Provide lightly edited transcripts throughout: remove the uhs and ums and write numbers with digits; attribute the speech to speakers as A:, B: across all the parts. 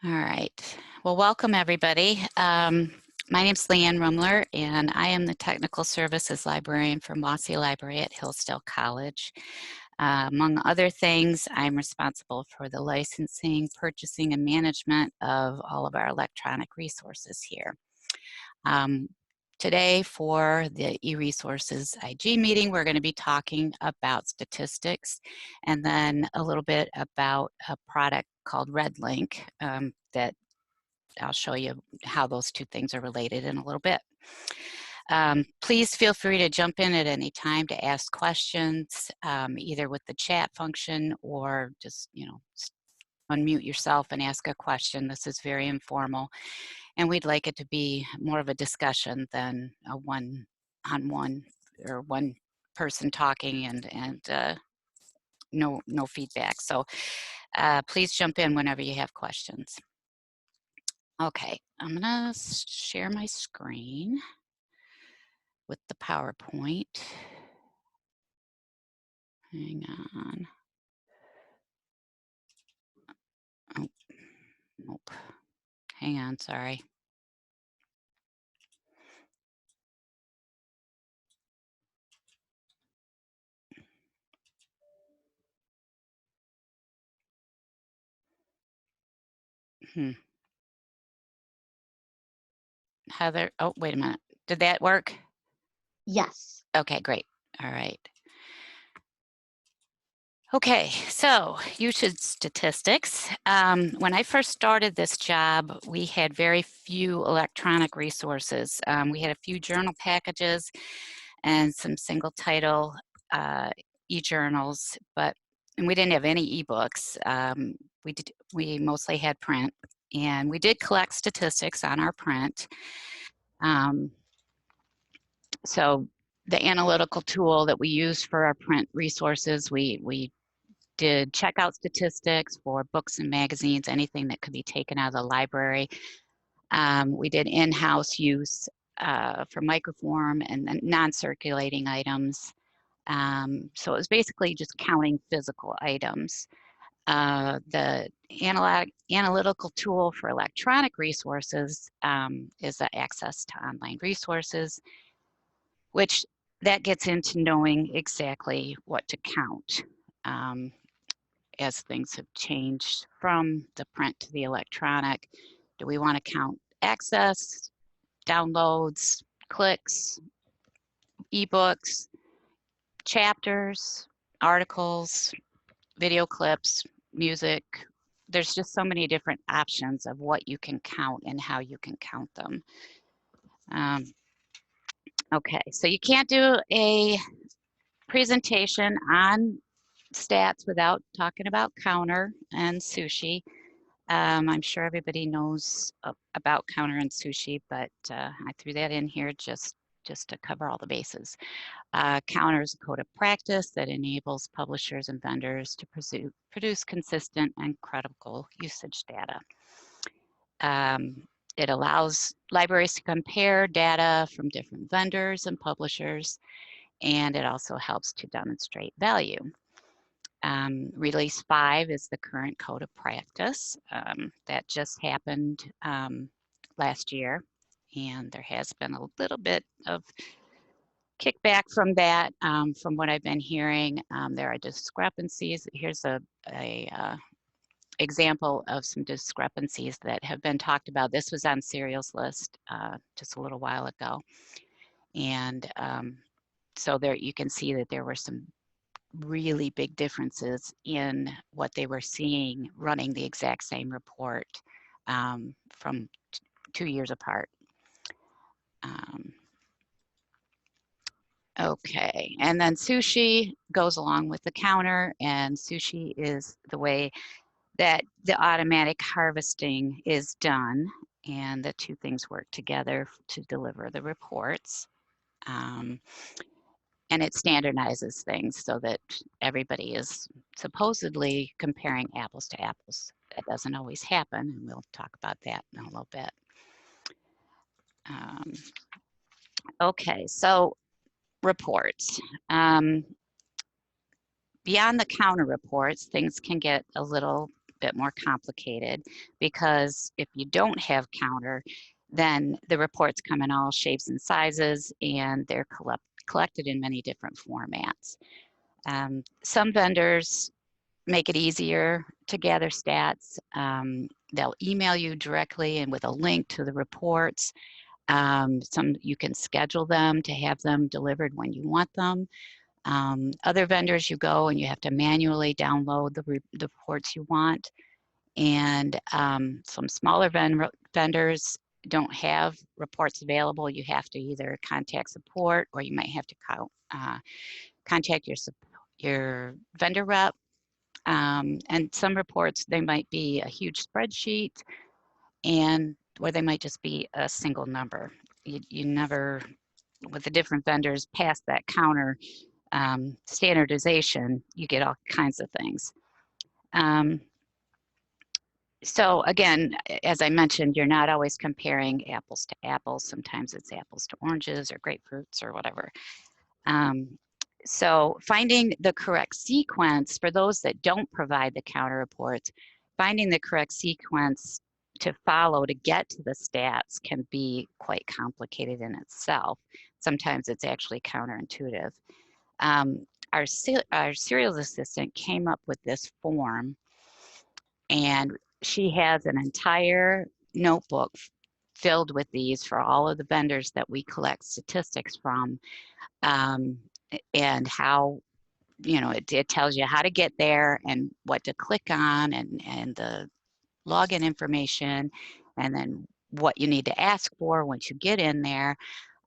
A: All right. Well, welcome everybody. My name is Leanne Rumler, and I am the Technical Services Librarian for Mossy Library at Hillsdale College. Among other things, I'm responsible for the licensing, purchasing, and management of all of our electronic resources here. Today for the eResources IG meeting, we're going to be talking about statistics and then a little bit about a product called RedLink that I'll show you how those two things are related in a little bit. Please feel free to jump in at any time to ask questions, either with the chat function or just, unmute yourself and ask a question. This is very informal, and we'd like it to be more of a discussion than a one-on-one or one person talking and no feedback. So please jump in whenever you have questions. Okay, I'm gonna share my screen with the PowerPoint. Hang on. Oh, nope. Hang on, sorry. Heather, oh, wait a minute. Did that work?
B: Yes.
A: Okay, great. All right. Okay, so usage statistics. When I first started this job, we had very few electronic resources. We had a few journal packages and some single title e-journals, and we didn't have any ebooks. We mostly had print, and we did collect statistics on our print. So the analytical tool that we used for our print resources, we did checkout statistics for books and magazines, anything that could be taken out of the library. We did in-house use for microform and then non-circulating items. So it was basically just counting physical items. The analytical tool for electronic resources is the access to online resources, which that gets into knowing exactly what to count. As things have changed from the print to the electronic, do we want to count access, downloads, clicks, ebooks, chapters, articles, video clips, music? There's just so many different options of what you can count and how you can count them. Okay, so you can't do a presentation on stats without talking about counter and sushi. I'm sure everybody knows about counter and sushi, but I threw that in here just to cover all the bases. Counter is a code of practice that enables publishers and vendors to produce consistent and credible usage data. It allows libraries to compare data from different vendors and publishers, and it also helps to demonstrate value. Release 5 is the current code of practice. That just happened last year, and there has been a little bit of kickback from that. From what I've been hearing, there are discrepancies. Here's a example of some discrepancies that have been talked about. This was on Serial's list just a little while ago, and so there you can see that there were some really big differences in what they were seeing running the exact same report from 2 years apart. Okay, and then sushi goes along with the counter, and sushi is the way that the automatic harvesting is done, and the two things work together to deliver the reports. And it standardizes things so that everybody is supposedly comparing apples to apples. That doesn't always happen, and we'll talk about that in a little bit. Okay, so reports. Beyond the counter reports, things can get a little bit more complicated, because if you don't have counter, then the reports come in all shapes and sizes, and they're collected in many different formats. Some vendors make it easier to gather stats. They'll email you directly and with a link to the reports. Some you can schedule them to have them delivered when you want them. Other vendors, you go and you have to manually download the reports you want. And some smaller vendors don't have reports available. You have to either contact support, or you might have to contact your vendor rep. And some reports, they might be a huge spreadsheet, or they might just be a single number. You never, with the different vendors past that counter standardization, you get all kinds of things. So again, as I mentioned, you're not always comparing apples to apples. Sometimes it's apples to oranges or grapefruits or whatever. So finding the correct sequence for those that don't provide the counter reports, finding the correct sequence to follow to get to the stats can be quite complicated in itself. Sometimes it's actually counterintuitive. Our serials assistant came up with this form, and she has an entire notebook filled with these for all of the vendors that we collect statistics from. And how, it tells you how to get there and what to click on, and the login information, and then what you need to ask for once you get in there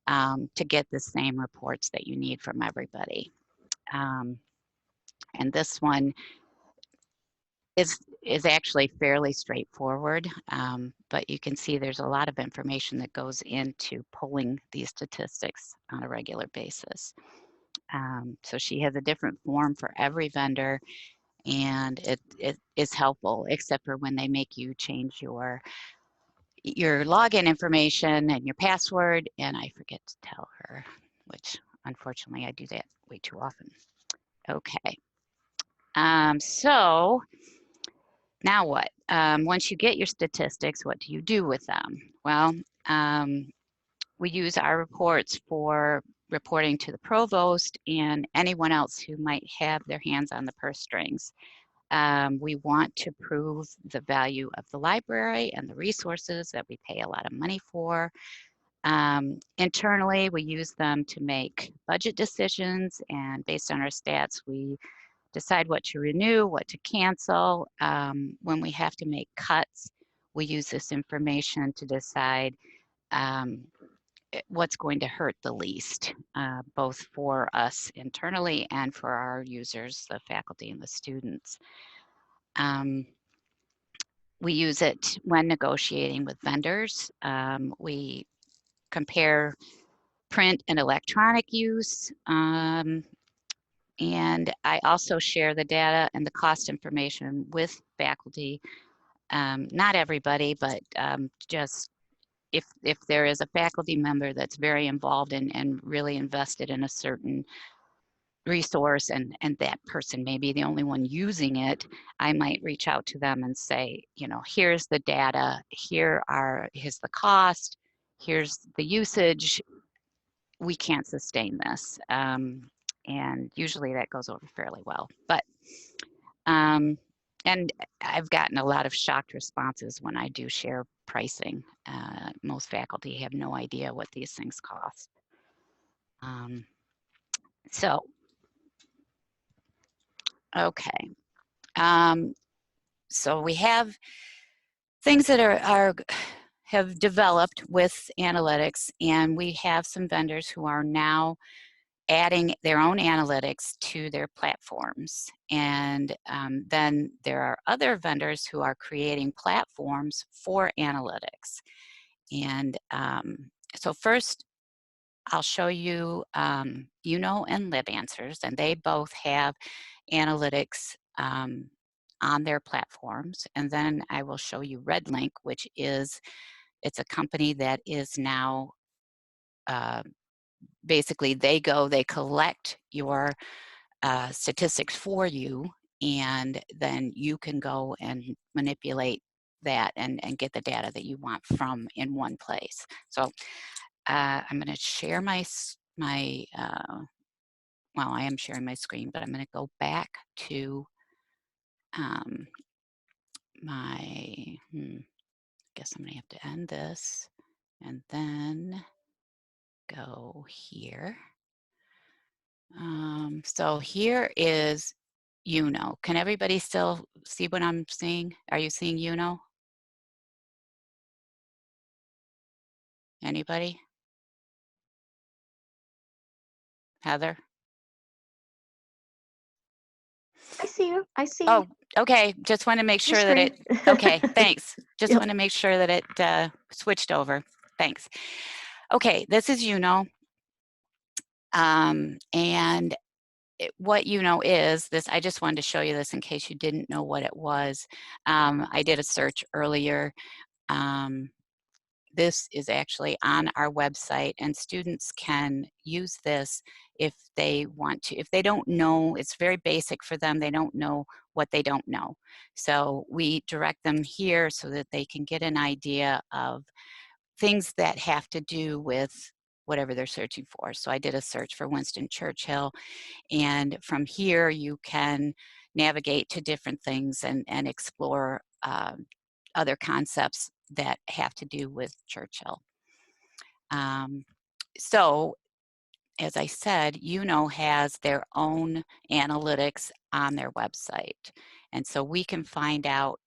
A: to get the same reports that you need from everybody. And this one is actually fairly straightforward, but you can see there's a lot of information that goes into pulling these statistics on a regular basis. So she has a different form for every vendor, and it is helpful, except for when they make you change your login information and your password, and I forget to tell her, which unfortunately I do that way too often. Okay, so now what? Once you get your statistics, what do you do with them? Well, we use our reports for reporting to the provost and anyone else who might have their hands on the purse strings. We want to prove the value of the library and the resources that we pay a lot of money for. Internally, we use them to make budget decisions, and based on our stats, we decide what to renew, what to cancel. When we have to make cuts, we use this information to decide what's going to hurt the least, both for us internally and for our users, the faculty and the students. We use it when negotiating with vendors. We compare print and electronic use. And I also share the data and the cost information with faculty. Not everybody, but just if there is a faculty member that's very involved and really invested in a certain resource, and that person may be the only one using it, I might reach out to them and say, here's the data, here's the cost, here's the usage, we can't sustain this. And usually that goes over fairly well. But and I've gotten a lot of shocked responses when I do share pricing. Most faculty have no idea what these things cost. So, okay. So we have things that have developed with analytics, and we have some vendors who are now adding their own analytics to their platforms. And then there are other vendors who are creating platforms for analytics. And so first, I'll show you UNO and LibAnswers, and they both have analytics on their platforms. And then I will show you RedLink, which it's a company that is now basically they collect your statistics for you, and then you can go and manipulate that and get the data that you want from in one place. So I'm going to share my, well, I am sharing my screen, but I'm going to go back to my, guess I'm going to have to end this and then go here. So here is Can everybody still see what I'm seeing? Are you seeing Anybody? Heather?
B: I see you. I see
A: Oh, okay. Just want to make
B: your
A: sure that it,
B: screen.
A: okay, thanks. Just
B: Yep.
A: want to make sure that it switched over. Thanks. Okay, this is and what is this. I just wanted to show you this in case you didn't know what it was. I did a search earlier. This is actually on our website, and students can use this if they want to. If they don't know, it's very basic for them. They don't know what they don't know. So we direct them here so that they can get an idea of things that have to do with whatever they're searching for. So I did a search for Winston Churchill, and from here you can navigate to different things and explore other concepts that have to do with Churchill. So as I said, has their own analytics on their website. And so we can find out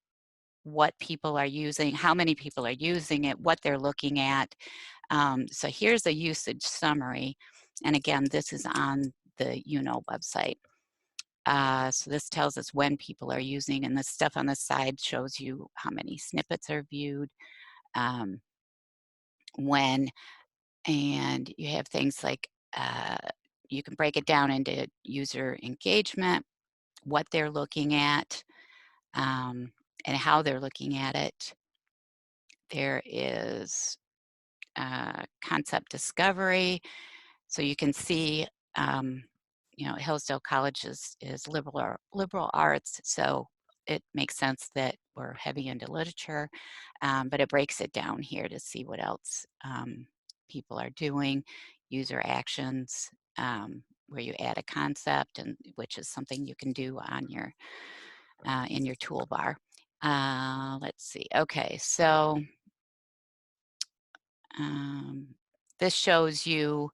A: what people are using, how many people are using it, what they're looking at. So here's a usage summary. And again, this is on the website. So this tells us when people are using, and the stuff on the side shows you how many snippets are viewed, when, and you have things like you can break it down into user engagement, what they're looking at, and how they're looking at it. There is concept discovery, so you can see Hillsdale College is liberal arts, so it makes sense that we're heavy into literature, but it breaks it down here to see what else people are doing. User actions, where you add a concept, and which is something you can do on your in your toolbar. Let's see. Okay, so this shows you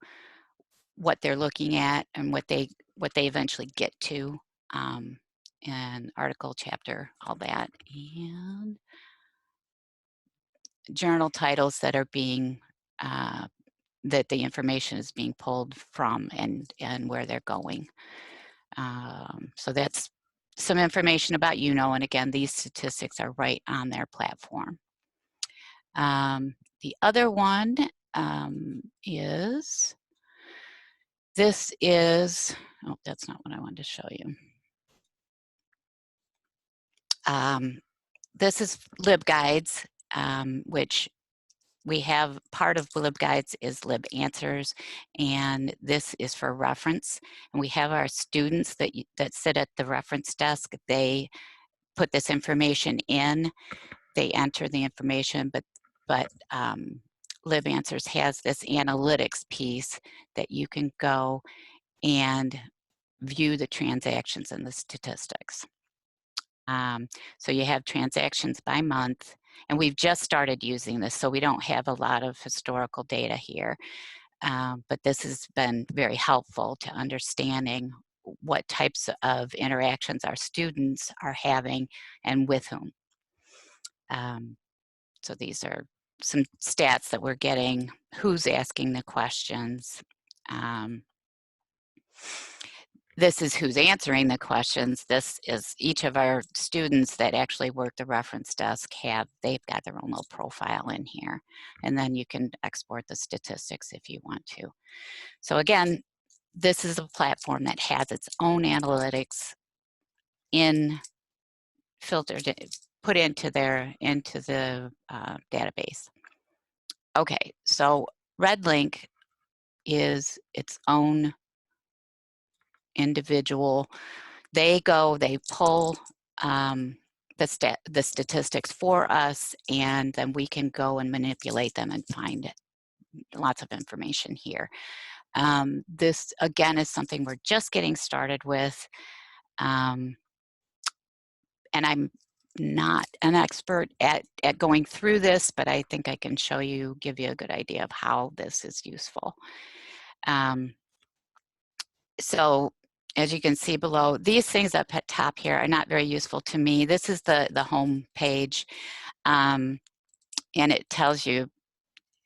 A: what they're looking at and what they eventually get to, in article, chapter, all that, and journal titles that are being that the information is being pulled from, and where they're going. So that's some information about and again, these statistics are right on their platform. The other one is this is, oh, that's not what I wanted to show you. This is LibGuides, which we have. Part of LibGuides is LibAnswers, and this is for reference. And we have our students that sit at the reference desk. They put this information in, they enter the information, but LibAnswers has this analytics piece that you can go and view the transactions and the statistics. So you have transactions by month, and we've just started using this, so we don't have a lot of historical data here. But this has been very helpful to understanding what types of interactions our students are having and with whom. So these are some stats that we're getting, who's asking the questions. This is who's answering the questions. This is each of our students that actually work the reference desk they've got their own little profile in here. And then you can export the statistics if you want to. So again, this is a platform that has its own analytics filtered, put into the database. Okay, so RedLink is its own individual they pull the statistics for us, and then we can go and manipulate them and find lots of information here. This, again, is something we're just getting started with. And I'm not an expert at going through this, but I think I can show you, give you a good idea of how this is useful. So as you can see below, these things up at top here are not very useful to me. This is the home page, and it tells you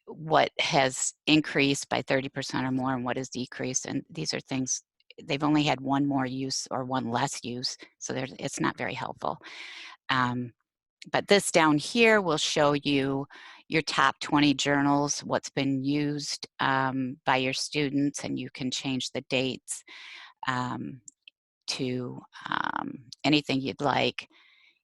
A: what has increased by 30% or more and what has decreased. And these are things, they've only had one more use or one less use, so it's not very helpful. But this down here will show you your top 20 journals, what's been used by your students, and you can change the dates to anything you'd like.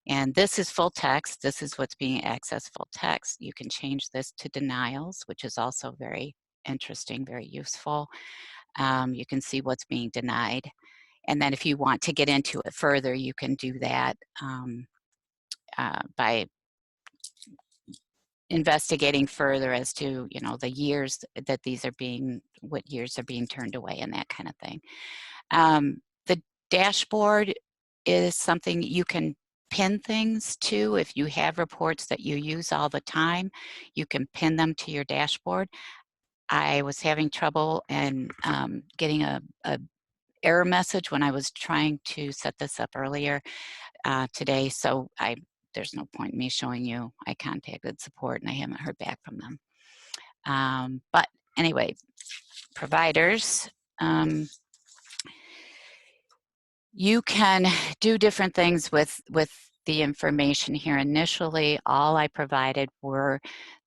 A: And this is full text. This is what's being accessed full text. You can change this to denials, which is also very interesting, very useful. You can see what's being denied. And then if you want to get into it further, you can do that by investigating further as to, you know, the years that these are being, what years are being turned away and that kind of thing. The dashboard is something you can pin things to. If you have reports that you use all the time, you can pin them to your dashboard. I was having trouble and getting a error message when I was trying to set this up earlier today, so there's no point in me showing you. I contacted support and I haven't heard back from them. But anyway, providers, you can do different things with the information here. Initially, all I provided were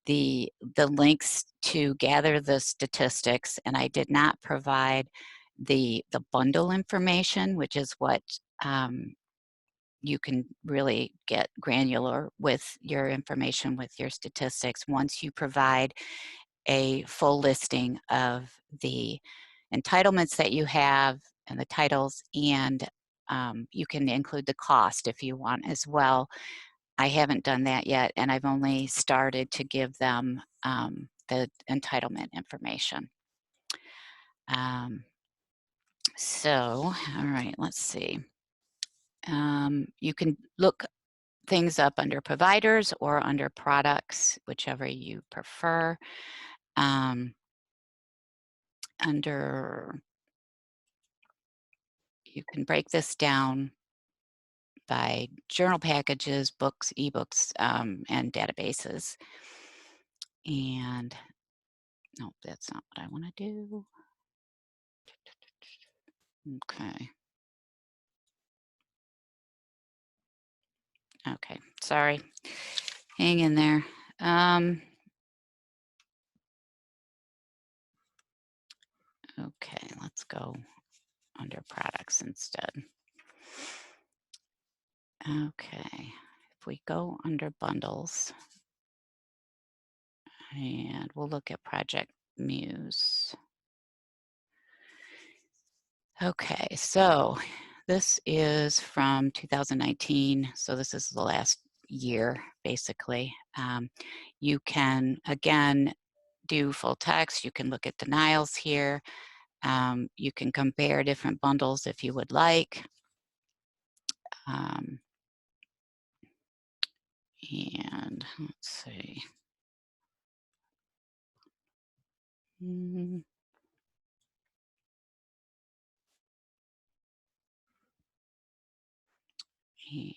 A: the links to gather the statistics, and I did not provide the bundle information, which is what you can really get granular with your information, with your statistics, once you provide a full listing of the entitlements that you have and the titles, and you can include the cost if you want as well. I haven't done that yet, and I've only started to give them the entitlement information. So, all right, let's see. You can look things up under providers or under products, whichever you prefer. You can break this down by journal packages, books, ebooks, and databases. And no, that's not what I want to do. Okay. Okay, sorry. Hang in there. Okay, let's go under products instead. Okay, if we go under bundles, and we'll look at Project Muse. Okay, so this is from 2019, so this is the last year, basically. You can, again, do full text. You can look at denials here. You can compare different bundles if you would like. And let's see.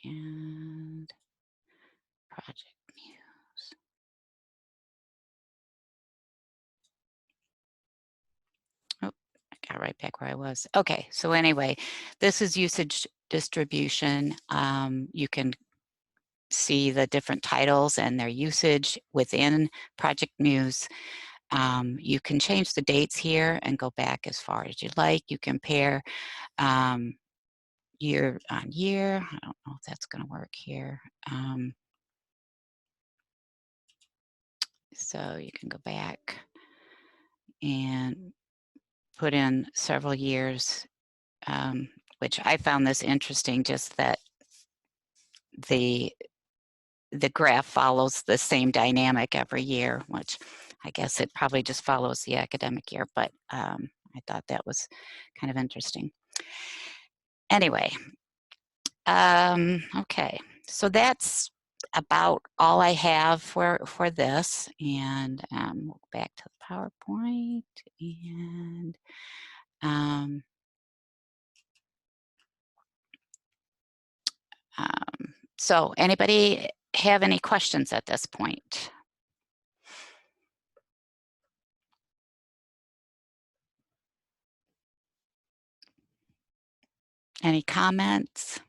A: And Project Muse. Oh, I got right back where I was. Okay, so anyway, this is usage distribution. You can see the different titles and their usage within Project Muse. You can change the dates here and go back as far as you like. You compare year on year. I don't know if that's going to work here. So you can go back and put in several years which I found this interesting, just that the graph follows the same dynamic every year, which I guess it probably just follows the academic year, but I thought that was kind of interesting. Anyway, okay, so that's about all I have for this, and we'll go back to the PowerPoint, and so anybody have any questions at this point? Any comments?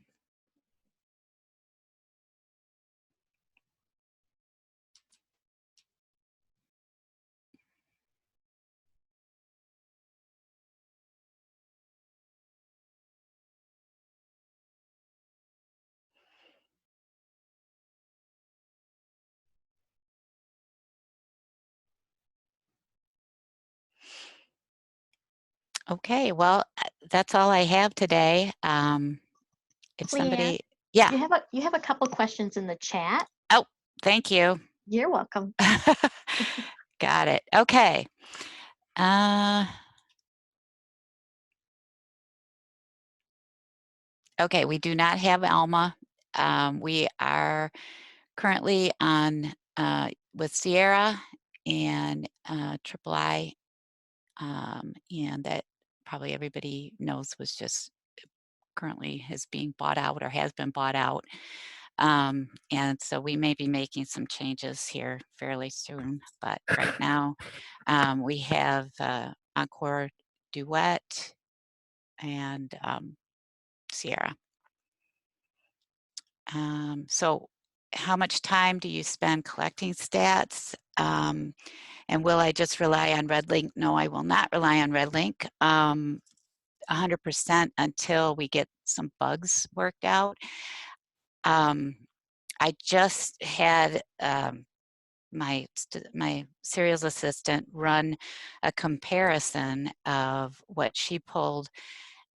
A: Okay, well, that's all I have today. If
B: Claire,
A: somebody, yeah.
B: you have a couple questions in the chat.
A: Oh, thank you.
B: You're welcome.
A: Got it. Okay. Okay, we do not have Alma. We are currently on with Sierra and Triple I, and that probably everybody knows was just currently is being bought out or has been bought out. And so we may be making some changes here fairly soon, but right now we have Encore Duet and Sierra. So how much time do you spend collecting stats? And will I just rely on RedLink? No, I will not rely on RedLink 100% until we get some bugs worked out. I just had my serials assistant run a comparison of what she pulled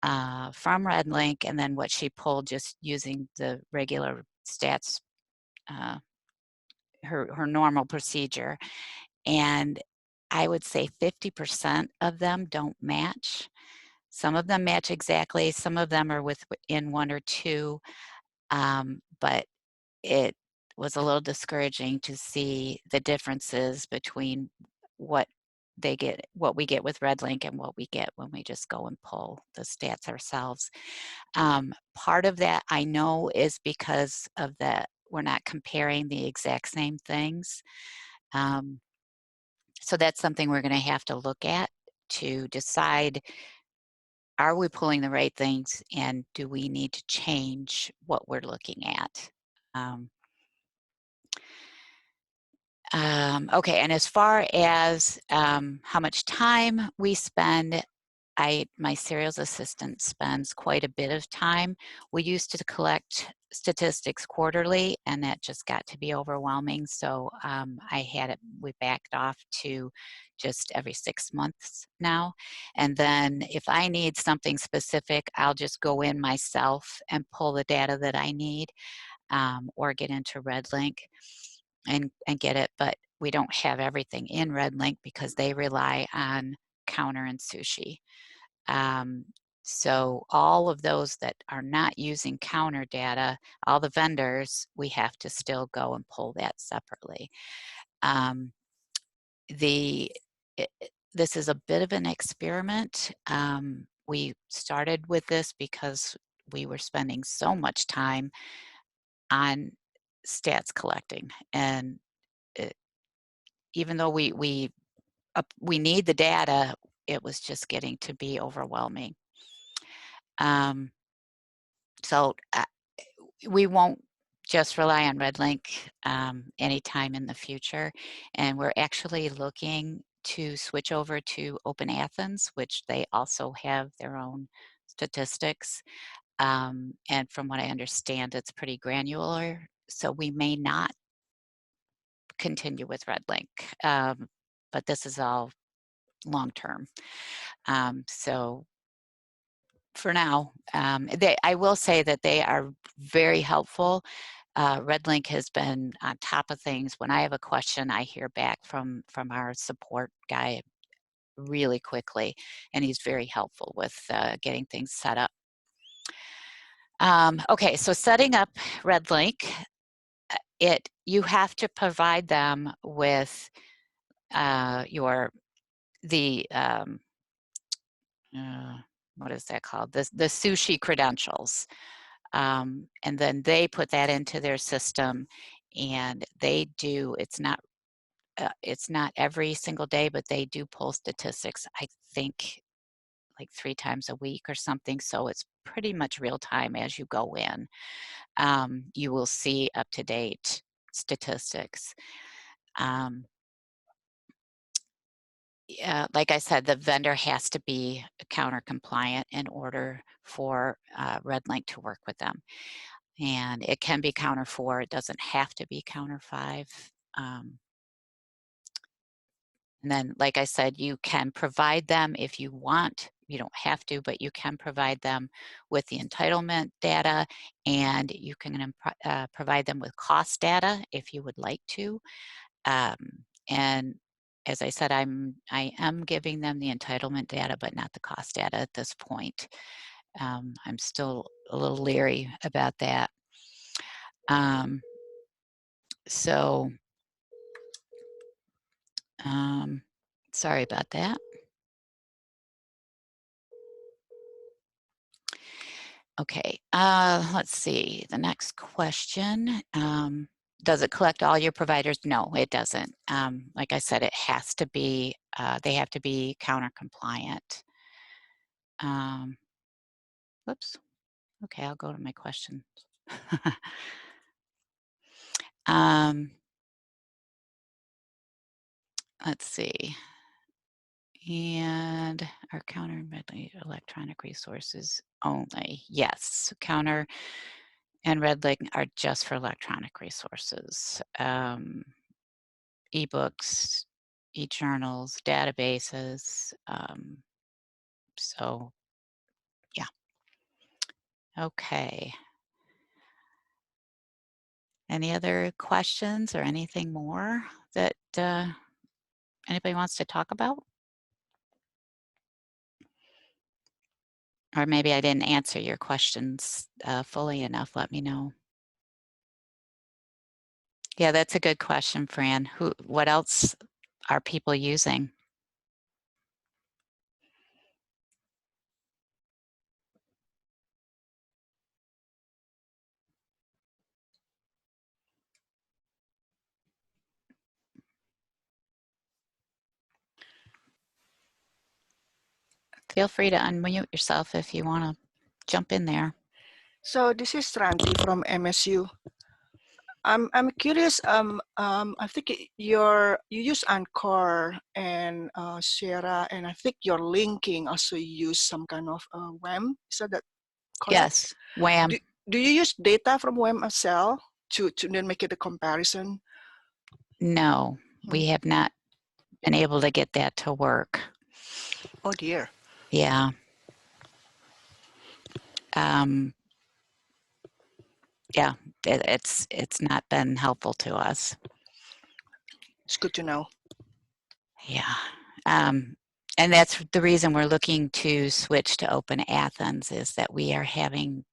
A: from RedLink and then what she pulled just using the regular stats, her normal procedure. And I would say 50% of them don't match. Some of them match exactly. Some of them are within one or two, but it was a little discouraging to see the differences between what we get with RedLink and what we get when we just go and pull the stats ourselves. Part of that I know is because of that we're not comparing the exact same things. So that's something we're going to have to look at to decide, are we pulling the right things and do we need to change what we're looking at? Okay, and as far as how much time we spend, my serials assistant spends quite a bit of time. We used to collect statistics quarterly, and that just got to be overwhelming. So we backed off to just every 6 months now. And then if I need something specific, I'll just go in myself and pull the data that I need, or get into RedLink and get it, but we don't have everything in RedLink because they rely on Counter and Sushi. So all of those that are not using Counter data, all the vendors, we have to still go and pull that separately. This is a bit of an experiment. We started with this because we were spending so much time on stats collecting, and even though we need the data, it was just getting to be overwhelming. So we won't just rely on RedLink anytime in the future, and we're actually looking to switch over to Open Athens, which they also have their own statistics. And from what I understand, it's pretty granular, so we may not continue with RedLink, but this is all long term. So for now. I will say that they are very helpful. RedLink has been on top of things. When I have a question, I hear back from our support guy really quickly, and he's very helpful with getting things set up. Okay, so setting up RedLink, you have to provide them with what is that called? The sushi credentials. And then they put that into their system, and they do, it's not every single day, but they do pull statistics, I think like 3 times a week or something. So it's pretty much real time as you go in. You will see up-to-date statistics. Like I said, the vendor has to be counter compliant in order for RedLink to work with them. And it can be counter 4, it doesn't have to be counter 5. And then, like I said, you can provide them if you want. You don't have to, but you can provide them with the entitlement data, and you can provide them with cost data if you would like to. And as I said, I am giving them the entitlement data, but not the cost data at this point. I'm still a little leery about that. Sorry about that. Okay, let's see, the next question. Does it collect all your providers? No, it doesn't. Like I said, it has to be, they have to be counter compliant. Whoops. Okay, I'll go to my question. Let's see. And our counter electronic resources only. Yes, counter and RedLink are just for electronic resources. Ebooks, e-journals, databases. So yeah. Okay. Any other questions or anything more that anybody wants to talk about? Or maybe I didn't answer your questions fully enough. Let me know. Yeah, that's a good question, Fran. What else are people using? Feel free to unmute yourself if you want to jump in there.
C: So this is Ranti from MSU. I'm curious. I think you use Anchor and Sierra, and I think your linking also use some kind of WAM. Is that correct?
A: Yes, WAM.
C: Do you use data from WAM as well to then make it a comparison?
A: No, we have not been able to get that to work.
C: Oh dear.
A: Yeah. Yeah, it's not been helpful to us.
C: It's good to know.
A: Yeah. And that's the reason we're looking to switch to Open Athens, is that we are having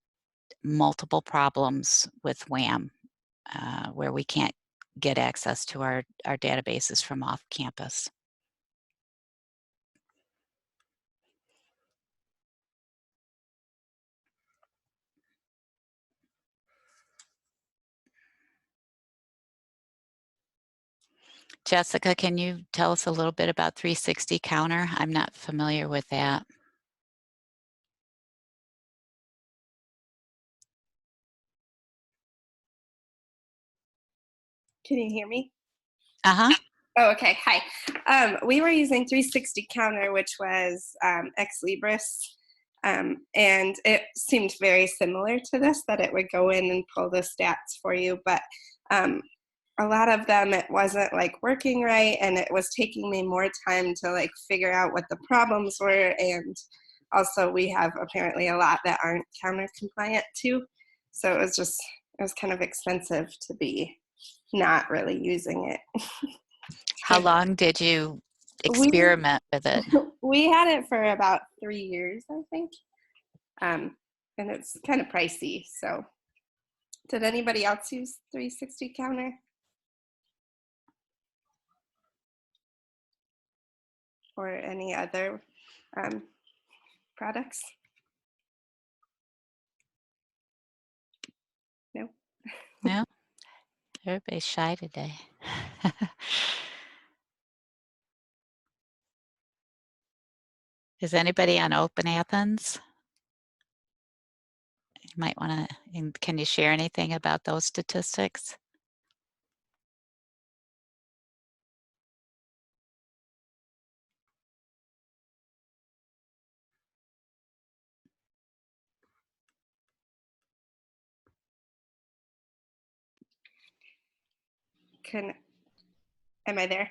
A: multiple problems with WAM where we can't get access to our databases from off campus. Jessica, can you tell us a little bit about 360 Counter? I'm not familiar with that.
D: Can you hear me?
A: Uh-huh.
D: Oh, okay. Hi. We were using 360 Counter, which was Ex Libris, and it seemed very similar to this, that it would go in and pull the stats for you. But a lot of them, it wasn't like working right, and it was taking me more time to like figure out what the problems were. And also we have apparently a lot that aren't counter compliant too. So it was kind of expensive to be not really using it.
A: How long did you
D: We
A: experiment with it?
D: we had it for about 3 years, I think. And it's kind of pricey. So did anybody else use 360 counter? Or any other products? No.
A: No, everybody's shy today. Is anybody on Open Athens? You might want to, can you share anything about those statistics?
D: Am I there?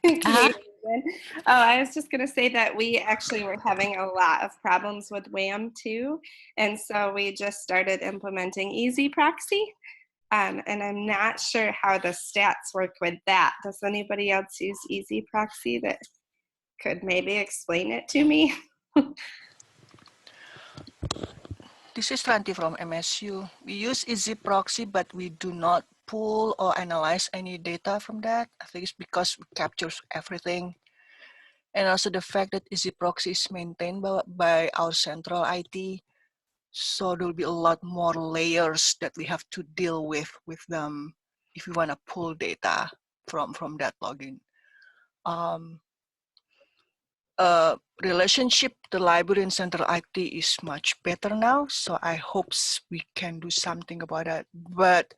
D: Can you
A: Uh-huh.
D: hear me again? Oh, I was just going to say that we actually were having a lot of problems with WAM too. And so we just started implementing Easy Proxy. And I'm not sure how the stats work with that. Does anybody else use Easy Proxy that could maybe explain it to me?
C: This is Ranti from MSU. We use eResources, but we do not pull or analyze any data from that. I think it's because it captures everything. And also the fact that eResources is maintained by our central IT. So there will be a lot more layers that we have to deal with them if we want to pull data from that login. Relationship, the library and central IT is much better now. So I hope we can do something about that. But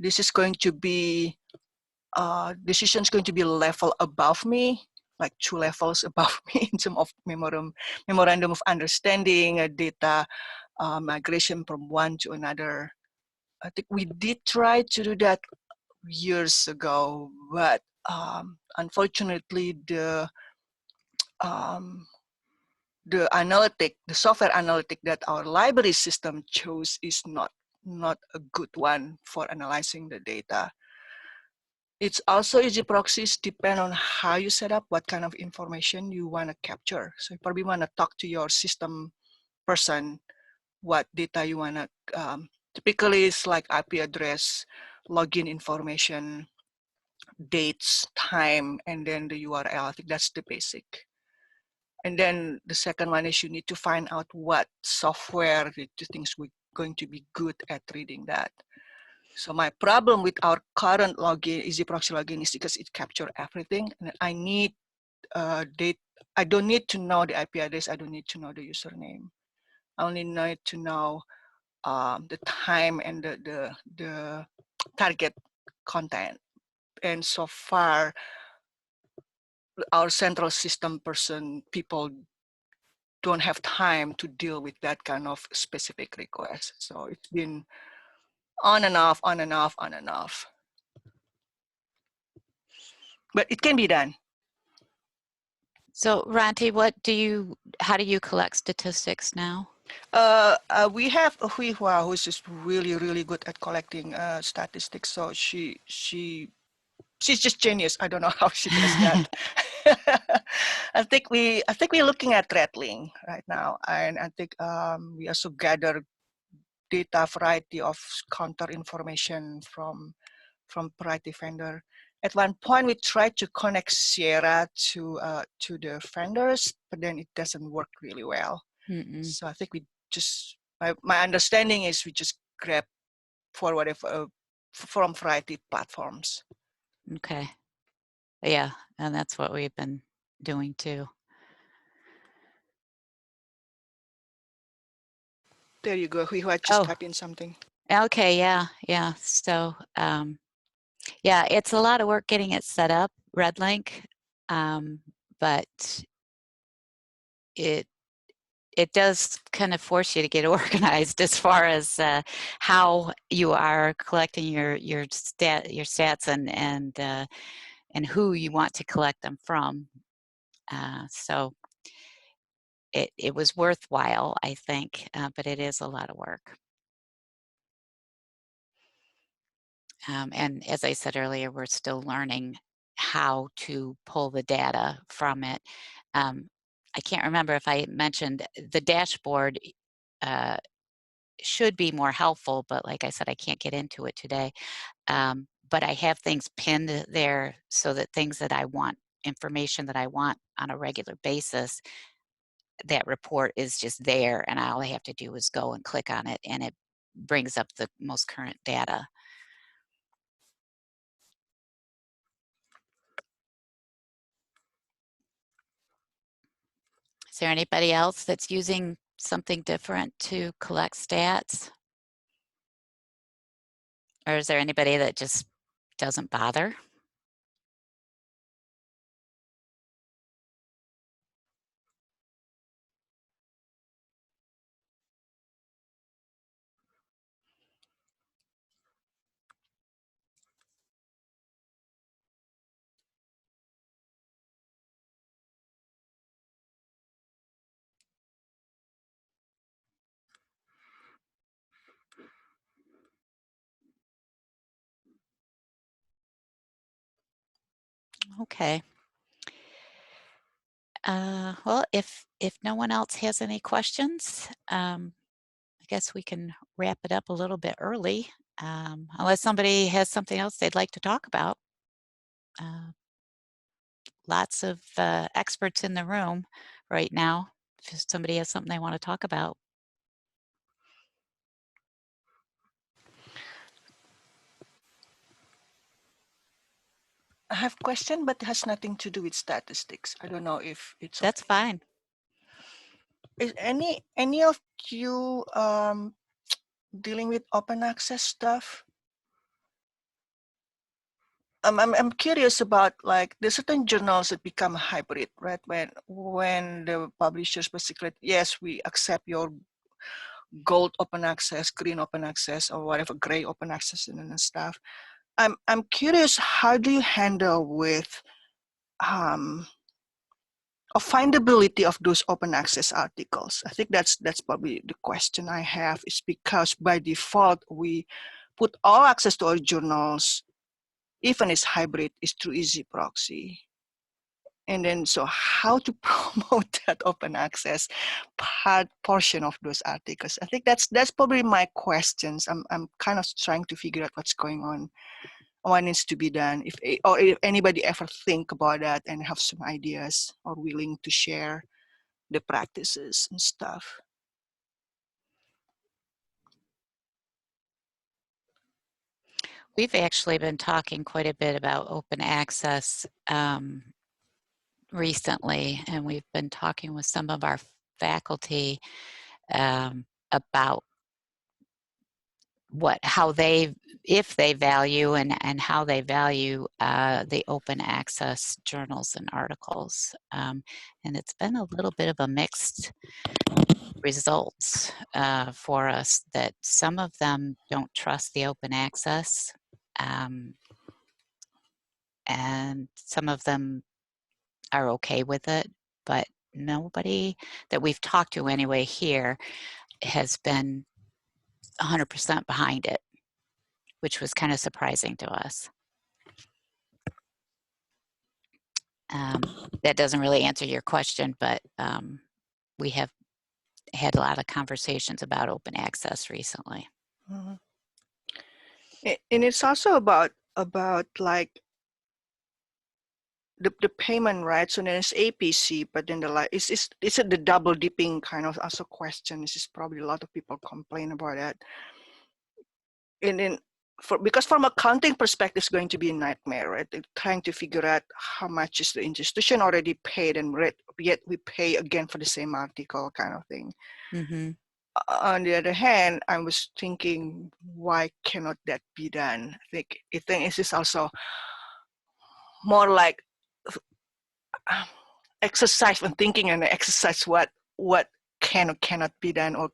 C: this is going to be, decision is going to be a level above me, like 2 levels above me in terms of memorandum of understanding, data migration from one to another. I think we did try to do that years ago, but unfortunately the software analytic that our library system chose is not a good one for analyzing the data. It's also easy proxies depend on how you set up, what kind of information you want to capture. So you probably want to talk to your system person, what data you want to, typically it's like IP address, login information, dates, time, and then the URL. I think that's the basic. And then the second one is you need to find out what software that you think is going to be good at reading that. So my problem with our current login, Easy Proxy login, is because it captures everything, and I need date. I don't need to know the IP address. I don't need to know the username. I only need to know the time and the target content. And so far, our central system people don't have time to deal with that kind of specific request. So it's been on and off, on and off, on and off. But it can be done.
A: So Ranti, how do you collect statistics now?
C: We have a Hui Hua who's just really, really good at collecting statistics. So she's just genius. I don't know how she does that. I think we're looking at threading right now, and I think we also gather data variety of counter information from variety vendor. At one point, we tried to connect Sierra to the vendors, but then it doesn't work really well. So I think we just my understanding is we just grab for whatever from variety platforms.
A: Okay. Yeah, and that's what we've been doing too.
C: There you go. We just type in something.
A: Okay, yeah. So, yeah, it's a lot of work getting it set up, RedLink, but it does kind of force you to get organized as far as how you are collecting your stats and who you want to collect them from. So it was worthwhile, I think, but it is a lot of work. And as I said earlier, we're still learning how to pull the data from it. I can't remember if I mentioned the dashboard should be more helpful, but like I said, I can't get into it today. But I have things pinned there so that things that I want, information that I want on a regular basis, that report is just there, and all I have to do is go and click on it, and it brings up the most current data. Is there anybody else that's using something different to collect stats? Or is there anybody that just doesn't bother? Okay. Well, if no one else has any questions, I guess we can wrap it up a little bit early, unless somebody has something else they'd like to talk about. Uh, Lots of experts in the room right now. If somebody has something they want to talk about.
C: I have a question, but it has nothing to do with statistics. I don't know if it's
A: That's
C: okay.
A: fine.
C: Is any of you dealing with open access stuff? I'm curious about, like, there's certain journals that become hybrid, right? When the publishers basically, yes, we accept your gold open access, green open access, or whatever, gray open access and stuff. I'm curious, how do you handle with of findability of those open access articles? I think that's probably the question I have, is because by default we put all access to our journals, even it's hybrid, is through easy proxy. And then, so how to promote that open access portion of those articles? I think that's probably my questions. I'm kind of trying to figure out what's going on, what needs to be done. If anybody ever think about that and have some ideas or willing to share the practices and stuff.
A: We've actually been talking quite a bit about open access recently, and we've been talking with some of our faculty about if they value and how they value the open access journals and articles. And it's been a little bit of a mixed results for us, that some of them don't trust the open access, and some of them are okay with it, but nobody that we've talked to anyway here has been 100% behind it, which was kind of surprising to us. That doesn't really answer your question, but we have had a lot of conversations about open access recently.
C: Mm-hmm. And it's also about like the payment, right? So there's APC, but then is it the double dipping kind of also question? This is probably a lot of people complain about that. And then because from accounting perspective, it's going to be a nightmare, right? They're trying to figure out how much is the institution already paid, and yet we pay again for the same article, kind of thing.
A: Mm-hmm.
C: On the other hand, I was thinking, why cannot that be done? I think this is also more like exercise when thinking, and exercise what can or cannot be done, or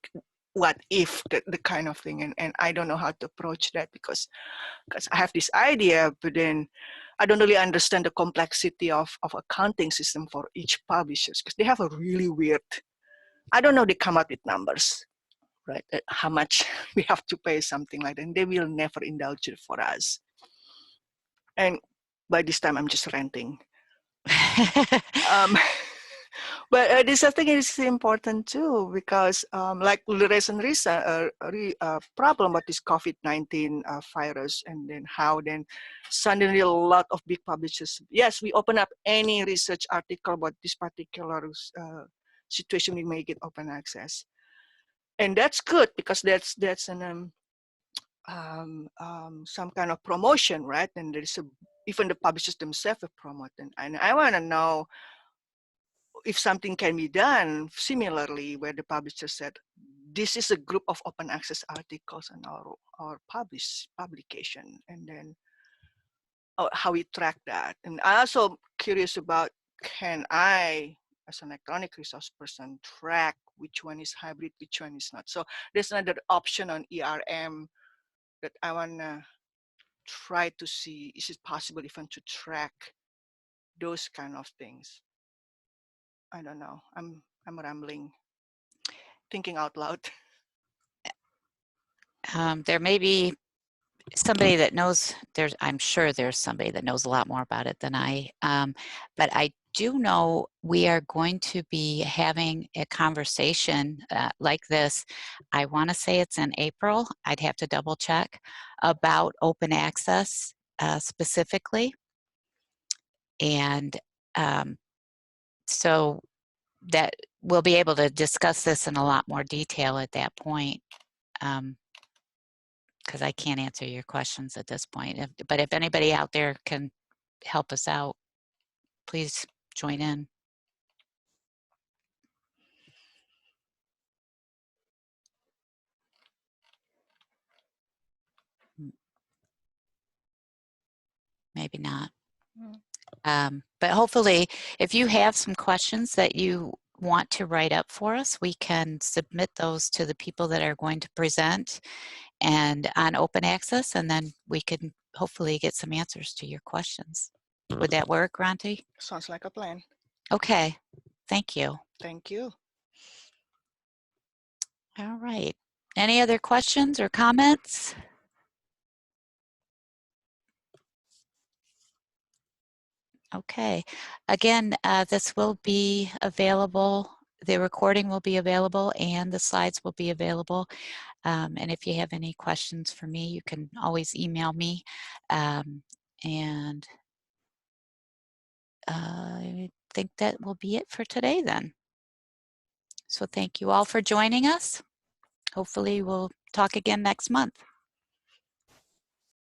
C: what if, the kind of thing. And I don't know how to approach that, because I have this idea, but then I don't really understand the complexity of accounting system for each publishers, because they have a really weird I don't know, they come up with numbers, right? How much we have to pay, something like that. And they will never indulge it for us. And by this time, I'm just ranting. But this I think is important too, because like the recent problem with this COVID-19 virus, and then how then suddenly a lot of big publishers, yes, we open up any research article about this particular situation, we make it open access. And that's good, because that's an some kind of promotion, right? And there's even the publishers themselves are promoting. And I want to know if something can be done similarly, where the publisher said, this is a group of open access articles on our publication, and then how we track that. And I also curious about, can I, as an electronic resource person, track which one is hybrid, which one is not? So there's another option on ERM that I want to try to see, is it possible even to track those kind of things? I don't know. I'm rambling, thinking out loud.
A: There may be somebody that knows, I'm sure there's somebody that knows a lot more about it than I, but I do know we are going to be having a conversation like this. I want to say it's in April. I'd have to double check, about open access specifically. And so that we'll be able to discuss this in a lot more detail at that point. Because I can't answer your questions at this point. But if anybody out there can help us out, please join in. Maybe not. But hopefully, if you have some questions that you want to write up for us, we can submit those to the people that are going to present and on open access, and then we can hopefully get some answers to your questions. Would that work, Ronti?
C: Sounds like a plan.
A: Okay, thank you.
C: Thank you.
A: All right. Any other questions or comments? Okay. Again, this will be available. The recording will be available and the slides will be available. And if you have any questions for me, you can always email me. And I think that will be it for today then. So thank you all for joining us. Hopefully we'll talk again next month.